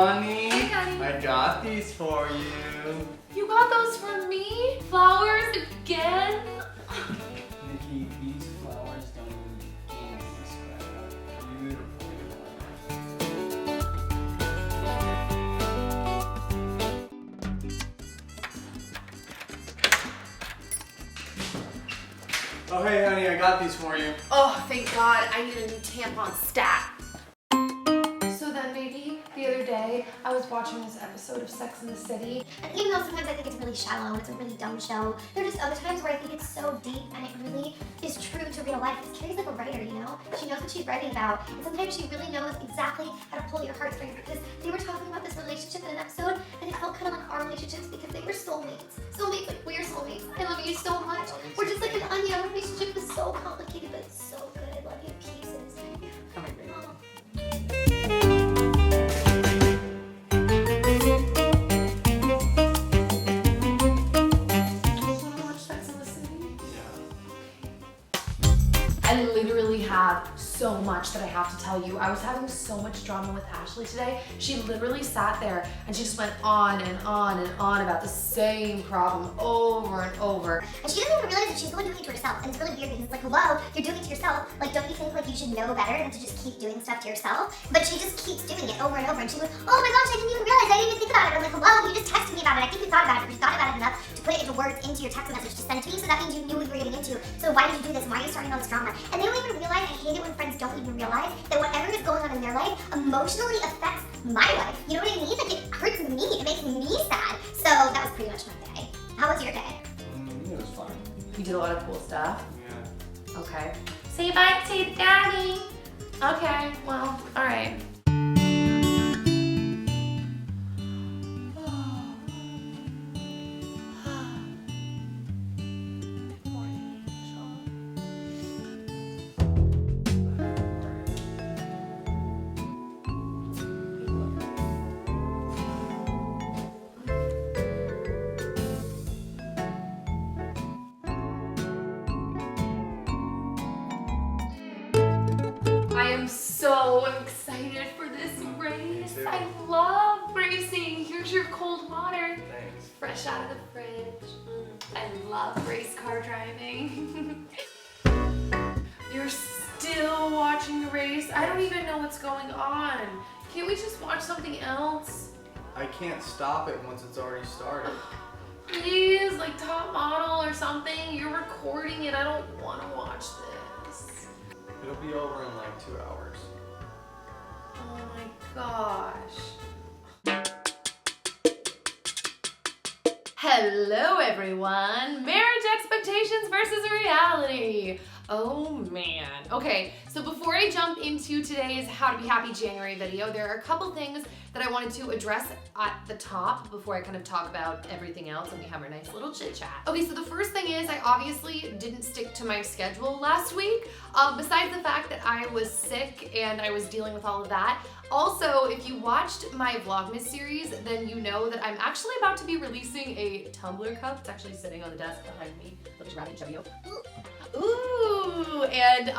honey. Hey, honey. I got these for you. You got those for me? Flowers again? Nikki, these flowers don't even begin to describe how beautiful you are. Oh, hey, honey, I got these for you. Oh, thank God. I need a new tampon stat. So then, baby, the other day, I was watching this episode of Sex and the City. And even though sometimes I think it's really shallow and it's a really dumb show, there are just other times where I think it's so deep and it really is true to real life. Because Carrie's like a writer, you know? She knows what she's writing about. And sometimes she really knows exactly how to pull your heartstrings. Because they were talking about this relationship in an episode, and it felt kind of like our relationships because they were soulmates. Soulmates, like we're soulmates. I love you so much. We're just like an onion. Our relationship is so complicated, but it's so good. I love you to pieces. Come here, baby. I literally have so much that I have to tell you. I was having so much drama with Ashley today. She literally sat there and she just went on and on and on about the same problem over and over. And she doesn't even realize that she's the one doing it to herself. And it's really weird because it's like, hello, you're doing it to yourself. Like, don't you think like you should know better than to just keep doing stuff to yourself? But she just keeps doing it over and over. And she goes, oh my gosh, I didn't even realize. I didn't even think about it. I'm like, hello, you just texted me about it. I think you thought about it, but you thought about it enough to put it into words into your text message to send it to me. So that means you knew what you were getting into. So why did you do this? Why are you starting all this drama? And they don't even realize, I hate it when friends don't even realize that whatever is going on in their life emotionally affects my life. You know what I mean? Like, it hurts me. It makes me sad. So that was pretty much my day. How was your day? It was fun. You did a lot of cool stuff. Yeah. Okay. Say bye to Daddy. Okay, well, all right. I am so excited for this race. Me too. I love racing. Here's your cold water. Thanks. Fresh out of the fridge. I love race car driving. You're still watching the race? I don't even know what's going on. Can't we just watch something else? I can't stop it once it's already started. Please, like Top Model or something. You're recording it. I don't want to watch this. It'll be over in like 2 hours. Oh my gosh. Hello everyone! Marriage expectations versus reality. Oh man. Okay, so before I jump into today's How to Be Happy January video, there are a couple things that I wanted to address at the top before I kind of talk about everything else and we have our nice little chit chat. Okay, so the first thing is I obviously didn't stick to my schedule last week. Besides the fact that I was sick and I was dealing with all of that. Also, if you watched my Vlogmas series, then you know that I'm actually about to be releasing a tumbler cup. It's actually sitting on the desk behind me. Let me grab it and show you. Ooh, and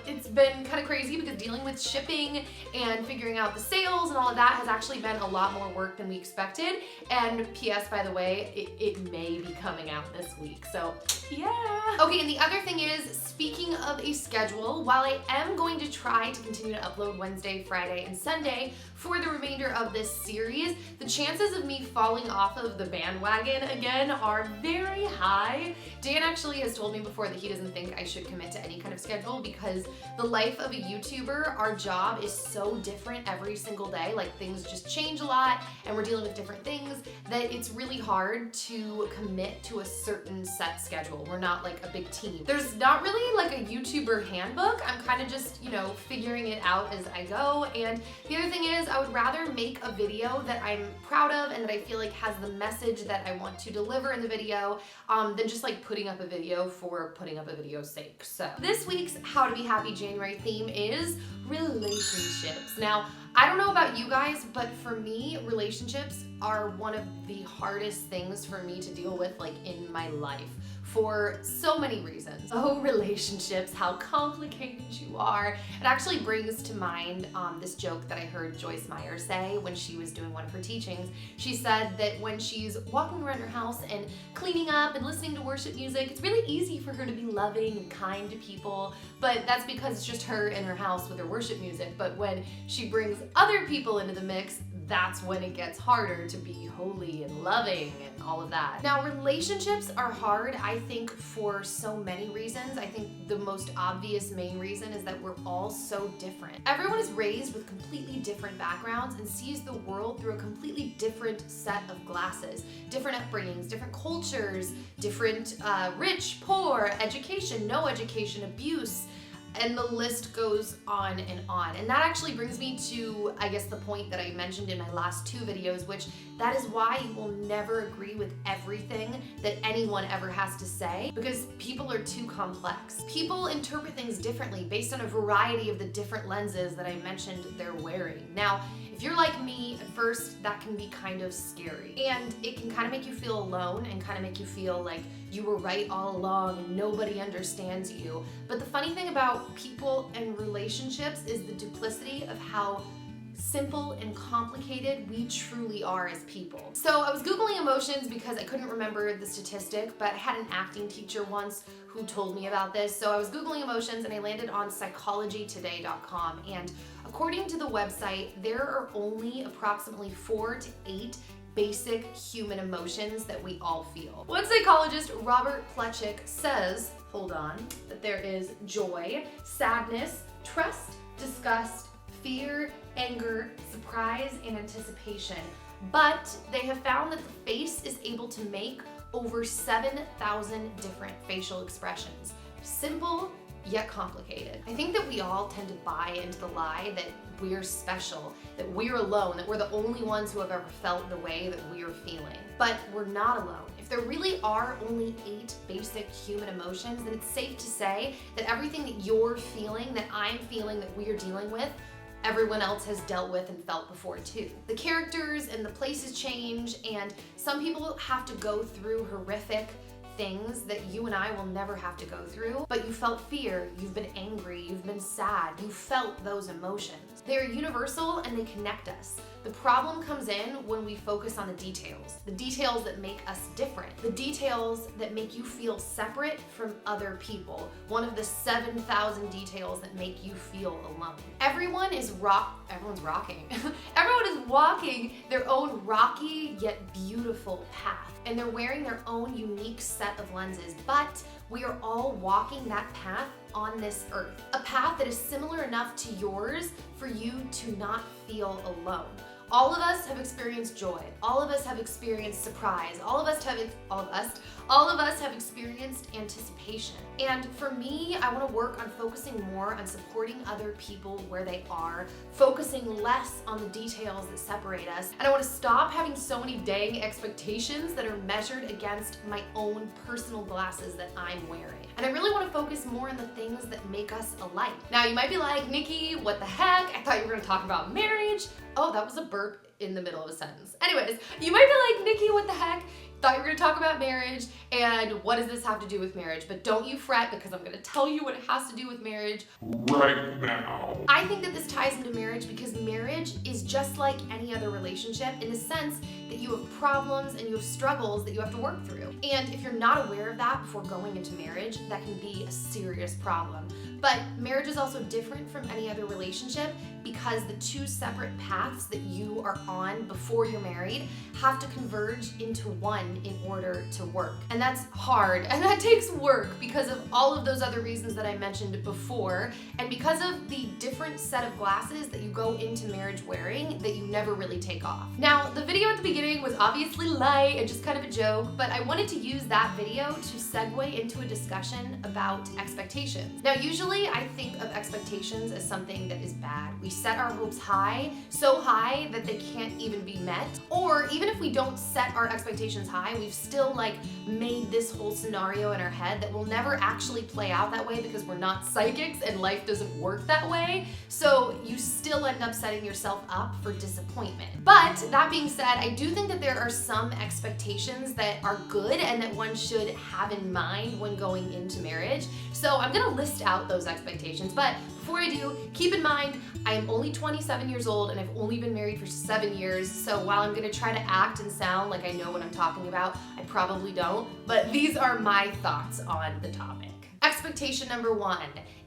it's been kind of crazy because dealing with shipping and figuring out the sales and all of that has actually been a lot more work than we expected. And PS, by the way, it may be coming out this week, so yeah. Okay, and the other thing is, speaking of a schedule, while I am going to try to continue to upload Wednesday, Friday, and Sunday for the remainder of this series, the chances of me falling off of the bandwagon again are very high. Dan actually has told me before that he doesn't think I should commit to any kind of schedule because the life of a YouTuber, our job is so different every single day. Like, things just change a lot and we're dealing with different things that it's really hard to commit to a certain set schedule. We're not like a big team. There's not really like a YouTuber handbook. I'm kind of just, you know, figuring it out as I go. And the other thing is, I would rather make a video that I'm proud of and that I feel like has the message that I want to deliver in the video than just like putting up a video for putting up a video's sake. So this week's How to Be Happy January theme is relationships. Now, I don't know about you guys, but for me, relationships are one of the hardest things for me to deal with, like, in my life. for so many reasons. Oh, relationships, how complicated you are. It actually brings to mind this joke that I heard Joyce Meyer say when she was doing one of her teachings. She said that when she's walking around her house and cleaning up and listening to worship music, it's really easy for her to be loving and kind to people, but that's because it's just her in her house with her worship music. But when she brings other people into the mix, that's when it gets harder to be holy and loving and all of that. Now, relationships are hard, I think, for so many reasons. I think the most obvious main reason is that we're all so different. Everyone is raised with completely different backgrounds and sees the world through a completely different set of glasses. Different upbringings, different cultures, different rich, poor, education, no education, abuse, and the list goes on and on. And that actually brings me to, I guess, the point that I mentioned in my last two videos, which that is why you will never agree with everything that anyone ever has to say, because people are too complex. People interpret things differently based on a variety of the different lenses that I mentioned they're wearing. Now, if you're like me, at first that can be kind of scary, and it can kind of make you feel alone and kind of make you feel like you were right all along and nobody understands you. But the funny thing about people and relationships is the duplicity of how simple and complicated we truly are as people. So I was Googling emotions because I couldn't remember the statistic, but I had an acting teacher once who told me about this. So I was Googling emotions and I landed on psychologytoday.com, and according to the website, there are only approximately 4 to 8 basic human emotions that we all feel. One psychologist, Robert Plutchik, says, hold on, that there is joy, sadness, trust, disgust, fear, anger, surprise, and anticipation. But they have found that the face is able to make over 7,000 different facial expressions. Simple, yet complicated. I think that we all tend to buy into the lie that we're special, that we're alone, that we're the only ones who have ever felt the way that we're feeling. But we're not alone. If there really are only 8 basic human emotions, then it's safe to say that everything that you're feeling, that I'm feeling, that we're dealing with, everyone else has dealt with and felt before too. The characters and the places change, and some people have to go through horrific things that you and I will never have to go through, but you felt fear, you've been angry, you've been sad, you felt those emotions. They're universal and they connect us. The problem comes in when we focus on the details that make us different, the details that make you feel separate from other people, one of the 7,000 details that make you feel alone. Everyone's rocking. Everyone is walking their own rocky yet beautiful path, and they're wearing their own unique set of lenses, but we are all walking that path on this earth. A path that is similar enough to yours for you to not feel alone. All of us have experienced joy. All of us have experienced surprise. All of us have experienced anticipation. And for me, I want to work on focusing more on supporting other people where they are, focusing less on the details that separate us. And I want to stop having so many dang expectations that are measured against my own personal glasses that I'm wearing. And I really want to focus more on the things that make us alike. Now, you might be like, Nikki, what the heck? I thought you were going to talk about marriage. Oh, that was a burp in the middle of a sentence. Anyways, you might be like, Nikki, what the heck? Thought you were gonna talk about marriage, and what does this have to do with marriage? But don't you fret, because I'm gonna tell you what it has to do with marriage right now. I think that this ties into marriage because marriage is just like any other relationship in the sense that you have problems and you have struggles that you have to work through. And if you're not aware of that before going into marriage, that can be a serious problem. But marriage is also different from any other relationship because the two separate paths that you are on before you're married have to converge into one in order to work. And that's hard, and that takes work because of all of those other reasons that I mentioned before, and because of the different set of glasses that you go into marriage wearing that you never really take off. Now, the video at the beginning was obviously light and just kind of a joke, but I wanted to use that video to segue into a discussion about expectations. Now, usually Usually I think of expectations as something that is bad. We set our hopes high, so high that they can't even be met. Or even if we don't set our expectations high, we've still like made this whole scenario in our head that will never actually play out that way because we're not psychics and life doesn't work that way. So you still end up setting yourself up for disappointment. But that being said, I do think that there are some expectations that are good and that one should have in mind when going into marriage. So I'm gonna list out those expectations, but before I do, keep in mind, I am only 27 years old and I've only been married for 7 years. So while I'm gonna try to act and sound like I know what I'm talking about, I probably don't, but these are my thoughts on the topic. Expectation number 1,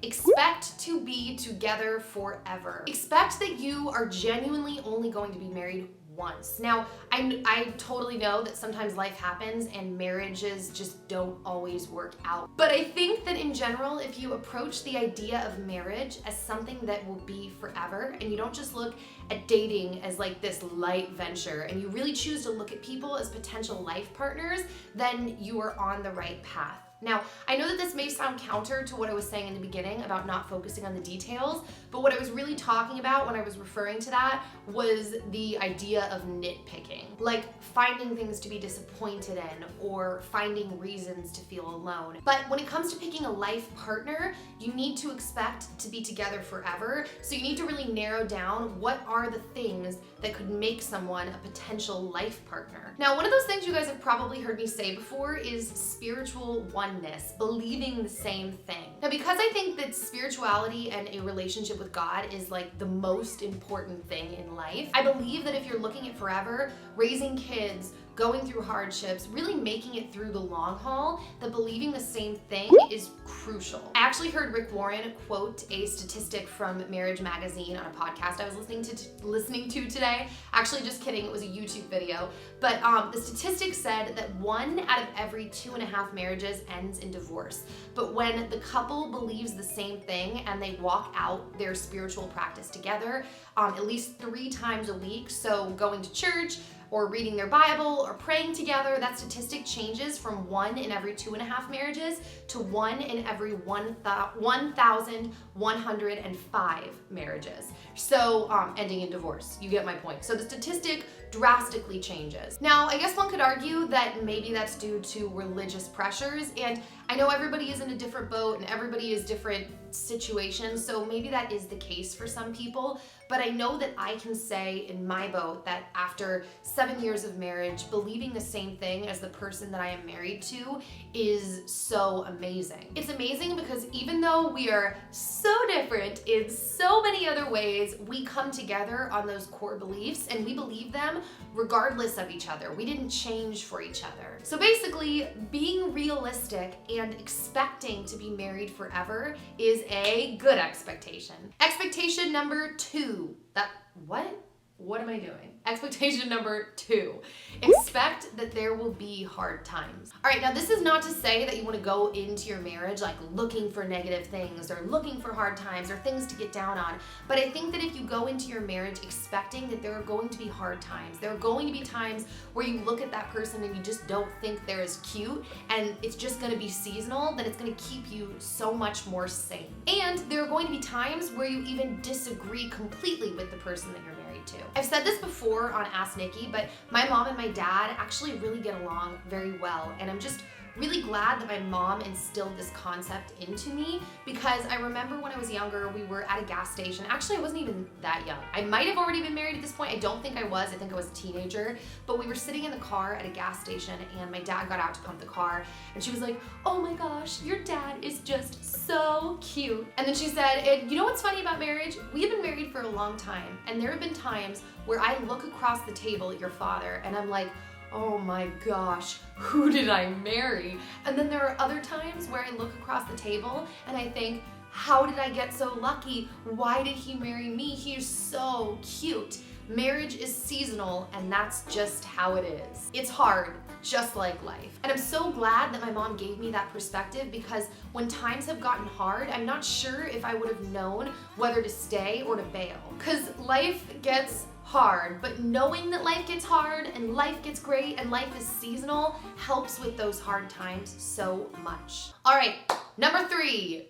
expect to be together forever. Expect that you are genuinely only going to be married once. Now, I totally know that sometimes life happens and marriages just don't always work out. But I think that in general, if you approach the idea of marriage as something that will be forever, and you don't just look at dating as like this light venture, and you really choose to look at people as potential life partners, then you are on the right path. Now, I know that this may sound counter to what I was saying in the beginning about not focusing on the details, but what I was really talking about when I was referring to that was the idea of nitpicking, like finding things to be disappointed in or finding reasons to feel alone. But when it comes to picking a life partner, you need to expect to be together forever, so you need to really narrow down what are the things that could make someone a potential life partner. Now, one of those things you guys have probably heard me say before is spiritual oneness, believing the same thing. Now, because I think that spirituality and a relationship with God is like the most important thing in life, I believe that if you're looking at forever, raising kids, going through hardships, really making it through the long haul, that believing the same thing is crucial. I actually heard Rick Warren quote a statistic from Marriage Magazine on a podcast I was listening to today. Actually, just kidding, it was a YouTube video. But the statistic said that 1 out of every 2.5 marriages ends in divorce. But when the couple believes the same thing and they walk out their spiritual practice together at least 3 times a week, so going to church, or reading their Bible, or praying together, that statistic changes from 1 in every 2.5 marriages to 1 in every 1,105 marriages. So ending in divorce, you get my point. So the statistic drastically changes. Now, I guess one could argue that maybe that's due to religious pressures, and I know everybody is in a different boat and everybody is different situations, so maybe that is the case for some people, but I know that I can say in my boat that after 7 years of marriage, believing the same thing as the person that I am married to is so amazing. It's amazing because even though we are so different in so many other ways, we come together on those core beliefs and we believe them regardless of each other. We didn't change for each other. So basically, being realistic and expecting to be married forever is a good expectation. Expectation number 2. What am I doing? Expectation number 2, expect that there will be hard times. All right, now this is not to say that you want to go into your marriage like looking for negative things or looking for hard times or things to get down on, but I think that if you go into your marriage expecting that there are going to be hard times, there are going to be times where you look at that person and you just don't think they're as cute and it's just going to be seasonal, then it's going to keep you so much more sane. And there are going to be times where you even disagree completely with the person that you're married to. I've said this before on Ask Nikki, but my mom and my dad actually really get along very well, and I'm just really glad that my mom instilled this concept into me, because I remember when I was younger, we were at a gas station. Actually, I wasn't even that young. I might have already been married at this point. I don't think I was. I think I was a teenager, but we were sitting in the car at a gas station and my dad got out to pump the car and she was like, "Oh my gosh, your dad is just so cute." And then she said, "And you know what's funny about marriage? We have been married for a long time, and there have been times where I look across the table at your father and I'm like, oh my gosh, who did I marry?" And then there are other times where I look across the table and I think, how did I get so lucky? Why did he marry me? He is so cute. Marriage is seasonal, and that's just how it is. It's hard, just like life. And I'm so glad that my mom gave me that perspective, because when times have gotten hard, I'm not sure if I would have known whether to stay or to bail. Because life gets hard, but knowing that life gets hard and life gets great and life is seasonal helps with those hard times so much. All right, number 3.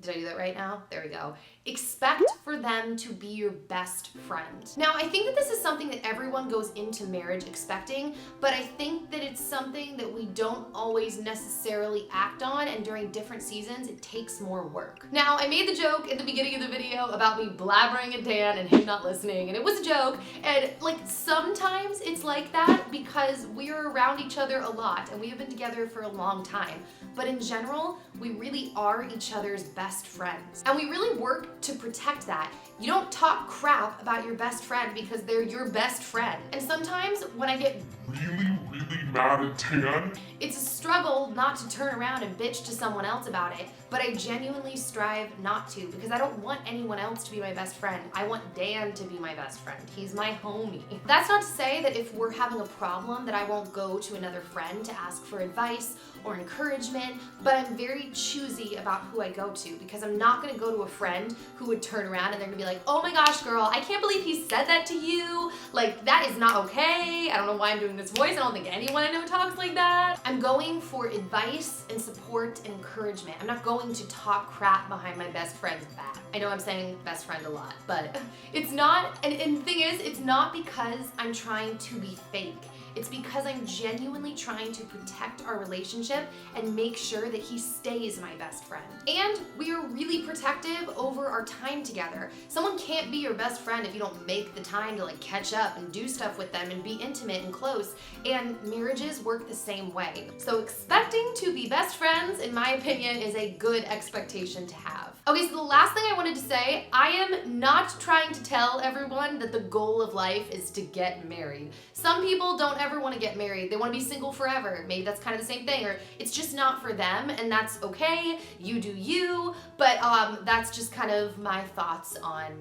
Did I do that right now? There we go. Expect for them to be your best friend. Now, I think that this is something that everyone goes into marriage expecting, but I think that it's something that we don't always necessarily act on, and during different seasons, it takes more work. Now, I made the joke in the beginning of the video about me blabbering at Dan and him not listening, and it was a joke, and like sometimes it's like that because we're around each other a lot, and we have been together for a long time. But in general, we really are each other's best friends. And we really work to protect that. You don't talk crap about your best friend because they're your best friend. And sometimes when I get really mad at Dan, it's a struggle not to turn around and bitch to someone else about it, but I genuinely strive not to because I don't want anyone else to be my best friend. I want Dan to be my best friend. He's my homie. That's not to say that if we're having a problem that I won't go to another friend to ask for advice or encouragement, but I'm very choosy about who I go to because I'm not gonna go to a friend who would turn around and they're gonna be like, oh my gosh, girl, I can't believe he said that to you. Like, that is not okay. I don't know why I'm doing this voice. I don't think anyone I know talks like that. I'm going for advice and support and encouragement. I'm not going to talk crap behind my best friend's back. I know I'm saying best friend a lot, but it's not, and the thing is, it's not because I'm trying to be fake. It's because I'm genuinely trying to protect our relationship and make sure that he stays my best friend. And we are really protective over our time together. Someone can't be your best friend if you don't make the time to like catch up and do stuff with them and be intimate and close. And marriages work the same way. So expecting to be best friends, in my opinion, is a good expectation to have. Okay, so the last thing I wanted to say, I am not trying to tell everyone that the goal of life is to get married. Some people don't ever want to get married. They want to be single forever. Maybe that's kind of the same thing, or it's just not for them, and that's okay. You do you, but that's just kind of my thoughts on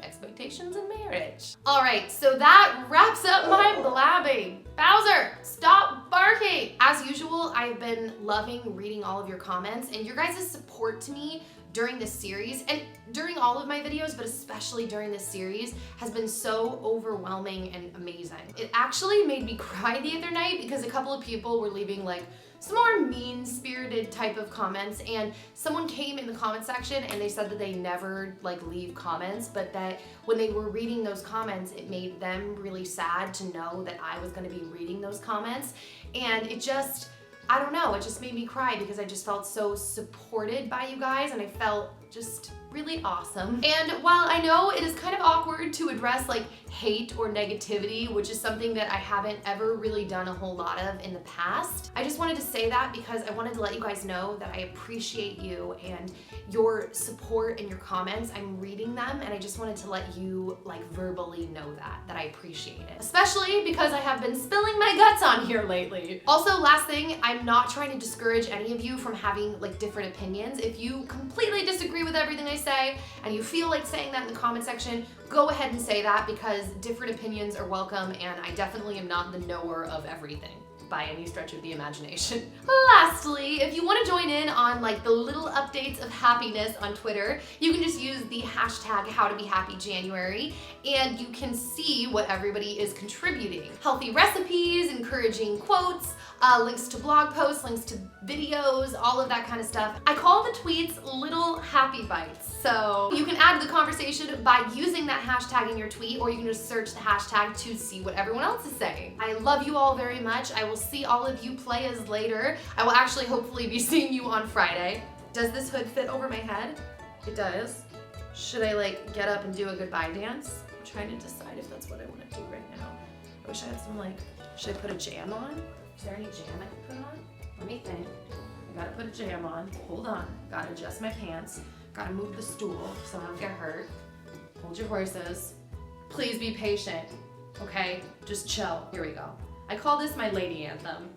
expectations in marriage. All right, so that wraps up my blabbing. Bowser, stop barking. As usual, I've been loving reading all of your comments and your guys' support to me during this series, and during all of my videos, but especially during this series, has been so overwhelming and amazing. It actually made me cry the other night because a couple of people were leaving like some more mean-spirited type of comments, and someone came in the comment section and they said that they never like leave comments, but that when they were reading those comments, it made them really sad to know that I was gonna be reading those comments, and it just, I don't know, it just made me cry because I just felt so supported by you guys and I felt just really awesome. And while I know it is kind of awkward to address like hate or negativity, which is something that I haven't ever really done a whole lot of in the past, I just wanted to say that because I wanted to let you guys know that I appreciate you and your support and your comments. I'm reading them and I just wanted to let you like verbally know that I appreciate it. Especially because I have been spilling my guts on here lately. Also, last thing, I'm not trying to discourage any of you from having like different opinions. If you completely disagree with everything I say and you feel like saying that in the comment section, go ahead and say that because different opinions are welcome, and I definitely am not the knower of everything by any stretch of the imagination. Lastly, if you want to join in on like the little updates of happiness on Twitter, you can just use the hashtag #HowToBeHappyJanuary and you can see what everybody is contributing. Healthy recipes, encouraging quotes, links to blog posts, links to videos, all of that kind of stuff. I call the tweets little happy bites. So you can add to the conversation by using that hashtag in your tweet, or you can just search the hashtag to see what everyone else is saying. I love you all very much. I will see all of you players later. I will actually hopefully be seeing you on Friday. Does this hood fit over my head? It does. Should I like get up and do a goodbye dance? I'm trying to decide if that's what I want to do right now. I wish I had some like, should I put a jam on? Is there any jam I can put on? Let me think. I gotta put a jam on. Hold on. Gotta adjust my pants. Gotta move the stool so I don't get hurt. Hold your horses. Please be patient, okay? Just chill. Here we go. I call this my lady anthem.